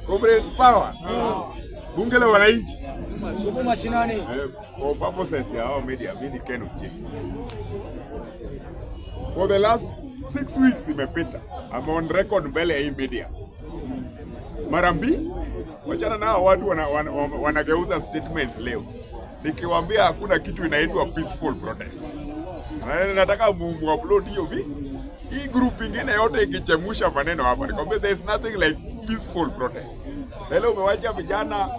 Comrades Power. Bunge la wananchi. Suku mashinani. For purposes ya hao media, mimi Ken Ochieng. For the last 6 weeks imepita, I'm on record mbele ya hii media. Marambi, wachana nao watu wanageuza statements leo. Nikiwaambia hakuna kitu inaitwa peaceful protest. Nataka mu-upload hiyo hii group ingine yote ikichemusha maneno hapa. Nikwambia there is nothing like peaceful protest. Sasa leo umewacha vijana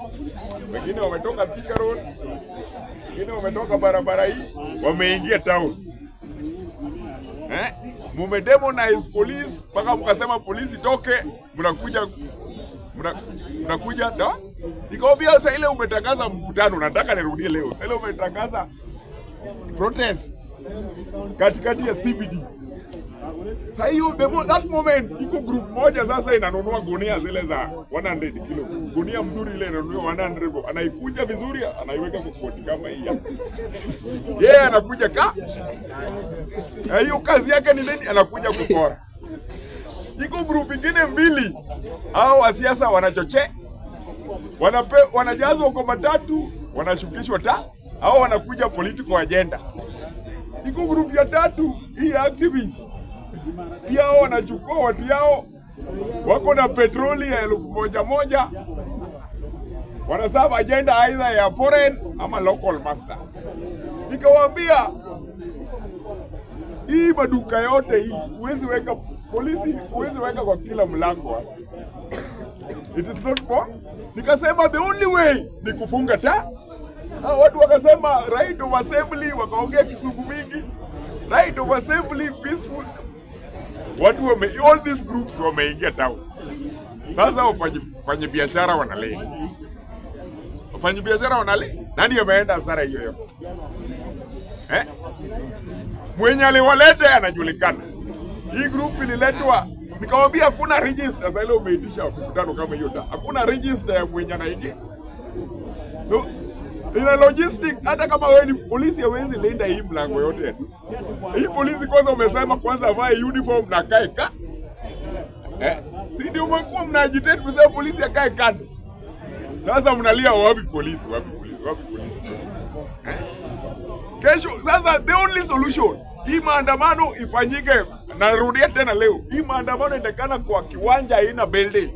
wengine wametoka Thika Road, wengine wametoka barabara hii, wameingia town. Mumedemonize police mpaka mkasema polisi toke, mnakuja da? Nikwambia sasa ile umetangaza mkutano, nataka nirudie leo. Sasa ile umetangaza protest katikati ya CBD. Sasa hiyo that moment iko group moja sasa inanunua gunia zile za 100 kilo. Gunia mzuri ile inanunua 100, anaikuja vizuri, anaiweka kwa koti kama hii hapa. Yeye anakuja hiyo kazi yake ni nini? Anakuja kupora. Iko group nyingine mbili hao wa siasa wanachoche. Wanajazwa kwa matatu, wanashukishwa hao wanakuja political agenda. Iko group ya tatu hii activists. Pia hao wanachukua watu yao wako na petroli ya 1,000, wanasaba agenda either ya foreign ama local master. Nikawaambia hii maduka yote hii huwezi weka polisi, huwezi weka kwa kila mlango. It is not for. Nikasema the only way ni kufunga watu wakasema right of assembly, wakaongea Kisugu mingi. Right of assembly, peaceful. Watu all these groups wameingia town. Sasa wafanye biashara wanalei. Wafanye biashara wanalei. Nani ameenda hasara hiyo? Mwenye aliwalete anajulikana. Hii group ililetwa, nikamwambia hakuna register. Sasa ile umeitisha mkutano kama hiyo hakuna register ya mwenye anaingia. No. Ina logistics, hata kama wewe ni polisi hawezi linda hii mlango yote. Hii polisi kwanza umesema kwanza vae uniform na kae si ndio mko mnajitate kusema polisi akae kando. Sasa mnalia wapi polisi? Kesho sasa the only solution, hii maandamano ifanyike, narudia tena leo. Hii maandamano itakana kwa kiwanja haina building.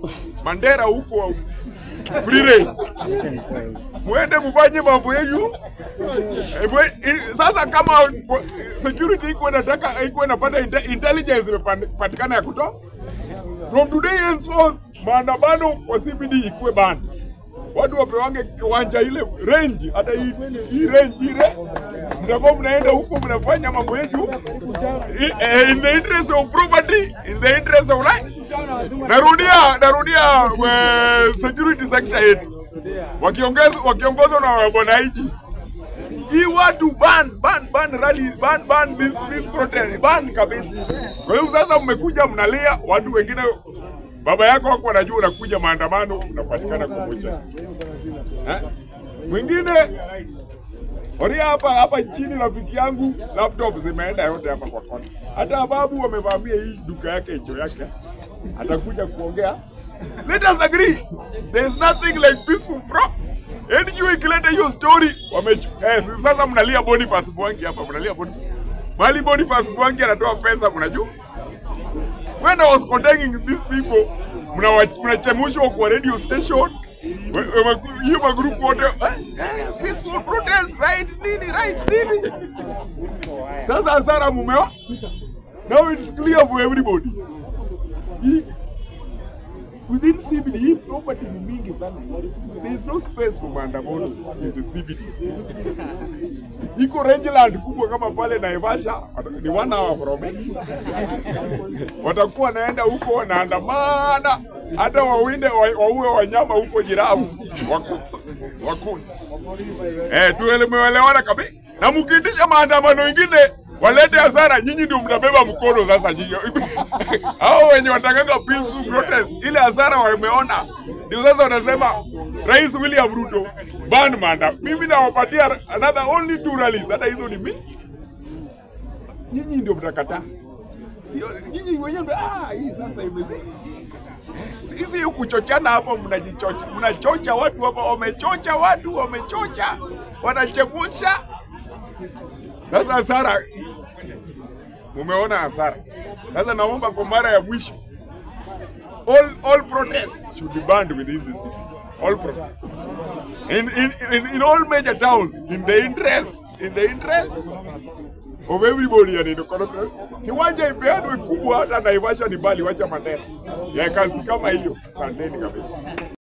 Mandera huko free range. Mwende mfanye mambo yenu. Sasa kama security iko inapata intelligence imepatikana ya kutoa. From today henceforth, maandamano kwa CBD ikuwe ban. Watu wapewange kiwanja ile range, hata hii range ile. Mnapo mnaenda huko mnafanya mambo yenu in the interest of property, in the interest of life. Narudia security sector yetu. Wakiongozwa na wananchi. Hii watu ban rally, ban this protest, ban kabisa. Kwa hiyo sasa mmekuja mnalia, watu wengine baba yako wako wanajua unakuja maandamano, unapatikana kwa moja. Mwingine oria hapa chini, rafiki yangu laptop zimeenda yote hapa kwa kona. Hata babu wamevamia hii duka yake hicho yake. Atakuja kuongea. Let us agree. There is nothing like peaceful NGO ikileta hiyo story sasa mnalia Boniface Mwangi hapa, mnalia Mali Boniface Mwangi anatoa pesa, mnajua. When I was contacting these people, mnachemushwa kwa radio station. Hiyo group wote peaceful protest, right nini. Sasa hasara mumeo. Now it's clear for everybody. Within CBD, property ni mingi sana. There is no space for maandamano in the CBD. Iko rangeland kubwa kama pale Naivasha, ni 1 hour from it. Watakuwa naenda huko wanaandamana, hata waue wanyama huko, jirafu wakuni. Tuelewana kabisa. Na mkiitisha maandamano mengine walete hasara, nyinyi ndio mtabeba mkono sasa nyinyi. Hao wenye watakanga peaceful protest, ile hasara wameona. Ndio sasa wanasema Rais William Ruto ban manda. Mimi nawapatia another only 2 rallies. Hata hizo ni mimi. Nyinyi ndio mtakataa. Sio nyinyi wenyewe hii sasa imezi. Sisi kuchochana hapo, mnachocha watu hapa, wamechocha, wanachemusha. Sasa hasara, mumeona hasara. Sasa naomba kwa mara ya mwisho, all protests should be banned within the city. All protests in all major towns, in the interest of everybody and in the economy. Kiwanja ipeanwe kubwa, hata Naivasha ni bali, wacha Mandera ya kazi kama hiyo. Asanteni kabisa.